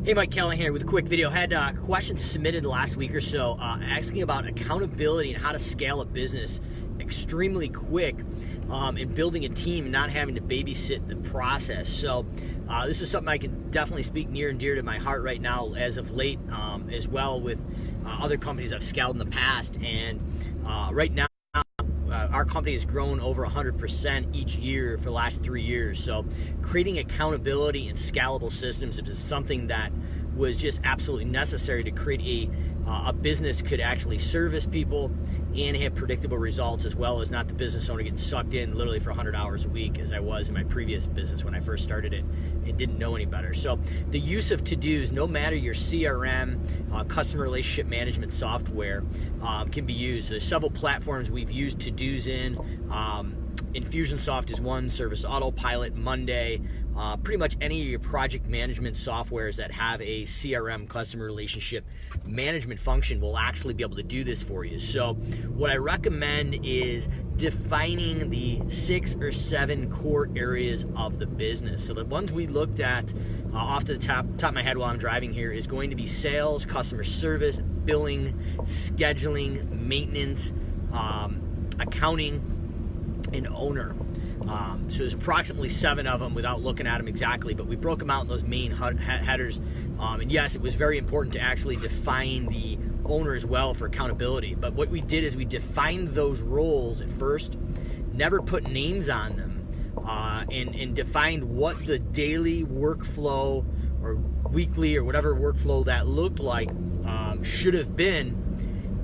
Hey, Mike Kelly here with a quick video. Had questions submitted last week or so asking about accountability and how to scale a business extremely quick and building a team and not having to babysit the process. So this is something I can definitely speak near and dear to my heart right now as of late, as well with other companies I've scaled in the past. And right now, our company has grown over 100% each year for the last 3 years. So creating accountability and scalable systems is something that was just absolutely necessary to create a business could actually service people and have predictable results, as well as not the business owner getting sucked in literally for 100 hours a week as I was in my previous business when I first started it and didn't know any better. So the use of to-dos, no matter your CRM, customer relationship management software, can be used. There's several platforms we've used to-dos in. Infusionsoft is one, Service Autopilot, Monday, pretty much any of your project management softwares that have a CRM, customer relationship management function, will actually be able to do this for you. So what I recommend is defining the 6 or 7 core areas of the business. So the ones we looked at off the top of my head while I'm driving here is going to be sales, customer service, billing, scheduling, maintenance, accounting, and owner. So there's approximately 7 of them without looking at them exactly, but we broke them out in those main headers. And yes, it was very important to actually define the owner as well for accountability. But what we did is we defined those roles at first, never put names on them, and defined what the daily workflow or weekly or whatever workflow that looked like should have been,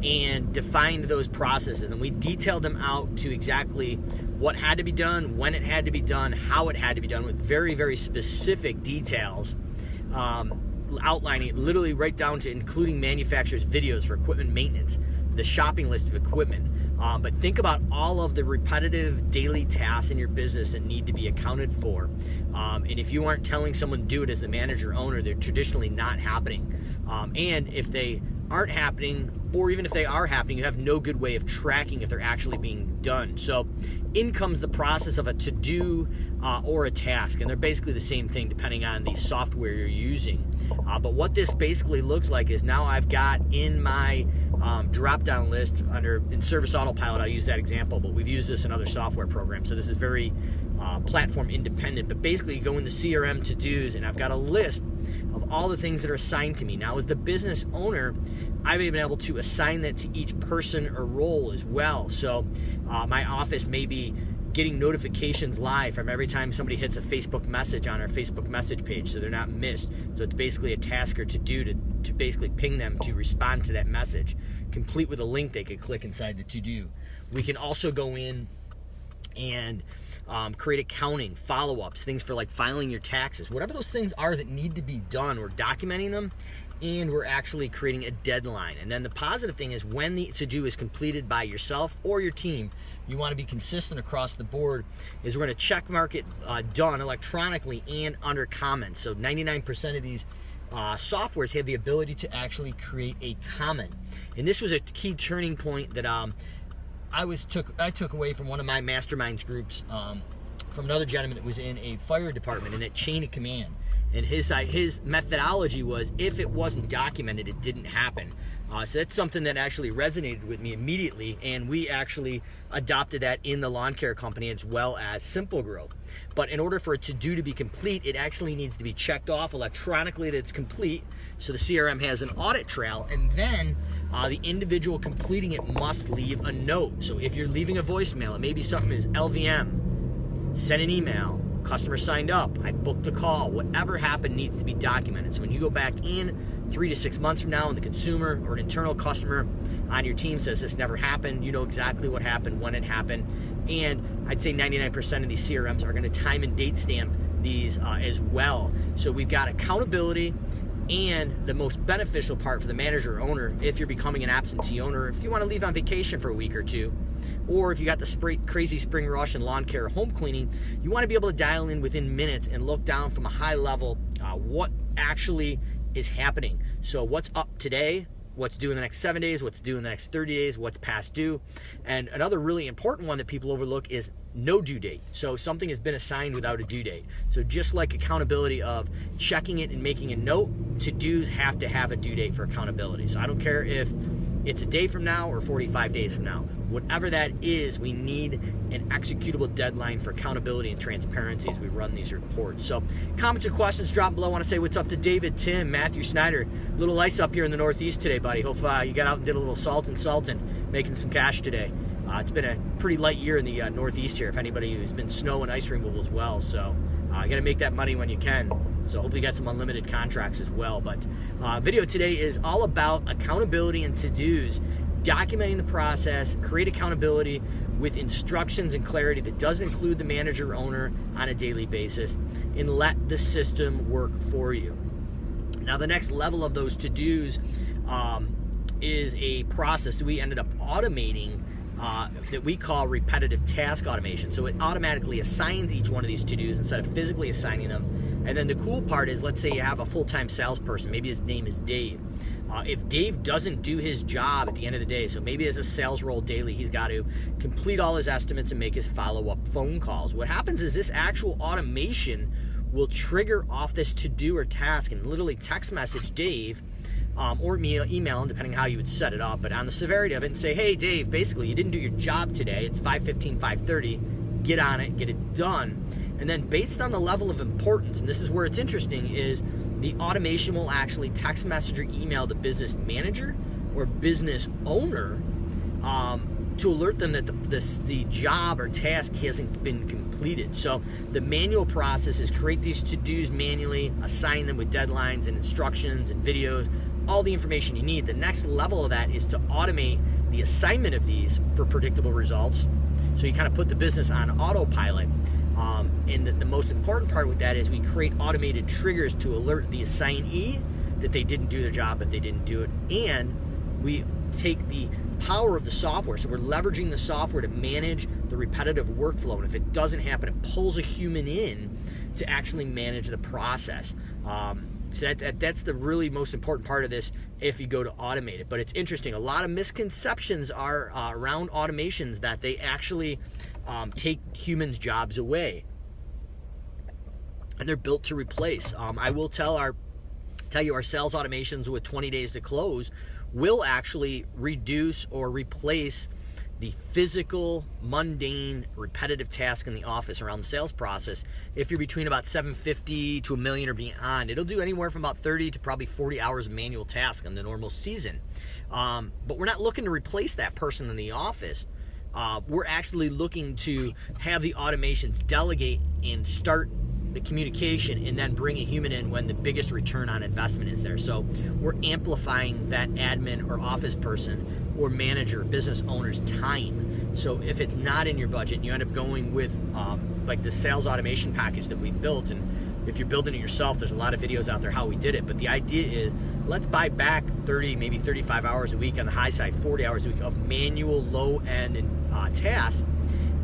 and defined those processes. And we detailed them out to exactly what had to be done, when it had to be done, how it had to be done, with very, very specific details, outlining it literally right down to including manufacturers' videos for equipment maintenance, the shopping list of equipment. But think about all of the repetitive daily tasks in your business that need to be accounted for. And if you aren't telling someone to do it as the manager owner, they're traditionally not happening. And if they aren't happening, or even if they are happening, you have no good way of tracking if they're actually being done. So in comes the process of a to-do or a task, and they're basically the same thing depending on the software you're using. But what this basically looks like is now I've got in my drop-down list in Service Autopilot, I use that example, but we've used this in other software programs, so this is very platform independent. But basically you go into CRM to-dos, and I've got a list of all the things that are assigned to me. Now, as the business owner, I've been able to assign that to each person or role as well. So my office may be getting notifications live from every time somebody hits a Facebook message on our Facebook message page, so they're not missed. So it's basically a task or to-do to basically ping them to respond to that message, complete with a link they could click inside the to-do. We can also go in and create accounting, follow-ups, things for like filing your taxes, whatever those things are that need to be done. We're documenting them, and we're actually creating a deadline. And then the positive thing is when the to-do is completed by yourself or your team, you want to be consistent across the board, is we're going to check mark it done electronically and under comments. So 99% of these softwares have the ability to actually create a comment. And this was a key turning point that I took away from one of my masterminds groups from another gentleman that was in a fire department, in that chain of command. And his methodology was, if it wasn't documented, it didn't happen. So that's something that actually resonated with me immediately, and we actually adopted that in the lawn care company as well as Simple Growth. But in order for it to be complete, it actually needs to be checked off electronically that it's complete, so the CRM has an audit trail, and then the individual completing it must leave a note. So if you're leaving a voicemail, it may be something as LVM, send an email, customer signed up, I booked the call, whatever happened needs to be documented. So when you go back in 3 to 6 months from now and the consumer or an internal customer on your team says this never happened, you know exactly what happened, when it happened. And I'd say 99% of these CRMs are going to time and date stamp these as well. So we've got accountability, and the most beneficial part for the manager or owner, if you're becoming an absentee owner, if you want to leave on vacation for a week or two, or if you got the crazy spring rush in lawn care or home cleaning, you want to be able to dial in within minutes and look down from a high level what actually is happening. So what's up today, what's due in the next 7 days, what's due in the next 30 days, what's past due. And another really important one that people overlook is no due date. So something has been assigned without a due date. So just like accountability of checking it and making a note, to-dos have to have a due date for accountability. So I don't care if it's a day from now or 45 days from now. Whatever that is, we need an executable deadline for accountability and transparency as we run these reports. So comments or questions, drop below. I want to say what's up to David, Tim, Matthew Snyder. A little ice up here in the Northeast today, buddy. Hope you got out and did a little salting, making some cash today. It's been a pretty light year in the Northeast here, if anybody who's been snow and ice removal as well. So you got to make that money when you can. So hopefully you got some unlimited contracts as well. But video today is all about accountability and to-dos, documenting the process, create accountability with instructions and clarity that does include the manager or owner on a daily basis, and let the system work for you. Now the next level of those to-dos is a process that we ended up automating that we call repetitive task automation. So it automatically assigns each one of these to-dos instead of physically assigning them. And then the cool part is, let's say you have a full-time salesperson, maybe his name is Dave. If Dave doesn't do his job at the end of the day, so maybe as a sales role daily, he's got to complete all his estimates and make his follow-up phone calls. What happens is this actual automation will trigger off this to-do or task and literally text message Dave, or email him, depending on how you would set it up, but on the severity of it, and say, hey Dave, basically you didn't do your job today, it's 5:15, 5:30, get on it, get it done. And then based on the level of importance, and this is where it's interesting, is the automation will actually text message or email the business manager or business owner to alert them that the job or task hasn't been completed. So the manual process is create these to-dos manually, assign them with deadlines and instructions and videos, all the information you need. The next level of that is to automate the assignment of these for predictable results. So you kind of put the business on autopilot. And the most important part with that is we create automated triggers to alert the assignee that they didn't do their job if they didn't do it. And we take the power of the software. So we're leveraging the software to manage the repetitive workflow. And if it doesn't happen, it pulls a human in to actually manage the process. So that's the really most important part of this if you go to automate it. But it's interesting. A lot of misconceptions are around automations, that they actually take humans' jobs away. And they're built to replace. I will tell you our sales automations with 20 days to close will actually reduce or replace the physical, mundane, repetitive task in the office around the sales process. If you're between about 750 to $1 million or beyond, it'll do anywhere from about 30 to probably 40 hours of manual task in the normal season. But we're not looking to replace that person in the office. We're actually looking to have the automations delegate and start the communication and then bring a human in when the biggest return on investment is there. So we're amplifying that admin or office person or manager, business owner's time. So if it's not in your budget and you end up going with like the sales automation package that we built, and if you're building it yourself, there's a lot of videos out there how we did it, but the idea is let's buy back 30, maybe 35 hours a week on the high side, 40 hours a week of manual low-end tasks,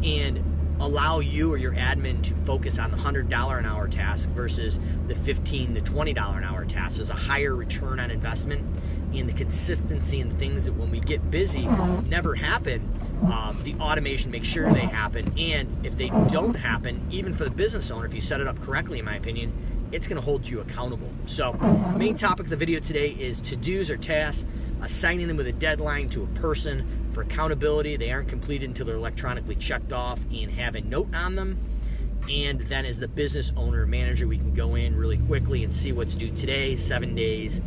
and allow you or your admin to focus on the $100 an hour task versus the $15 to $20 an hour task. There's a higher return on investment, and the consistency and things that when we get busy never happen. The automation makes sure they happen, and if they don't happen, even for the business owner, if you set it up correctly, in my opinion, it's going to hold you accountable. So main topic of the video today is to-dos or tasks, assigning them with a deadline to a person for accountability. They aren't completed until they're electronically checked off and have a note on them. And then as the business owner or manager, we can go in really quickly and see what's due today, 7 days,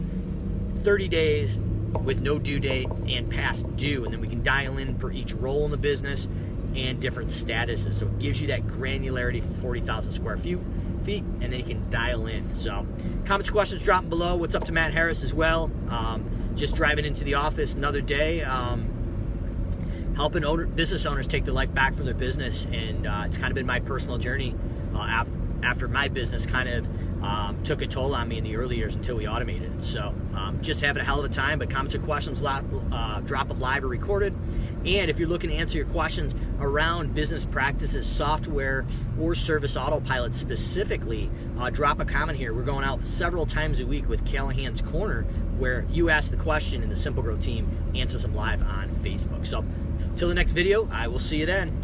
30 days with no due date, and past due. And then we can dial in for each role in the business and different statuses. So it gives you that granularity for 40,000 square feet, and then you can dial in. So comments, questions, drop them below. What's up to Matt Harris as well? Just driving into the office another day, helping business owners take their life back from their business. And it's kind of been my personal journey after my business kind of took a toll on me in the early years until we automated it. So just having a hell of a time, but comments or questions, drop them live or recorded. And if you're looking to answer your questions around business practices, software, or service autopilot specifically, drop a comment here. We're going out several times a week with Callahan's Corner, where you ask the question and the Simple Growth team answers them live on Facebook. So till the next video, I will see you then.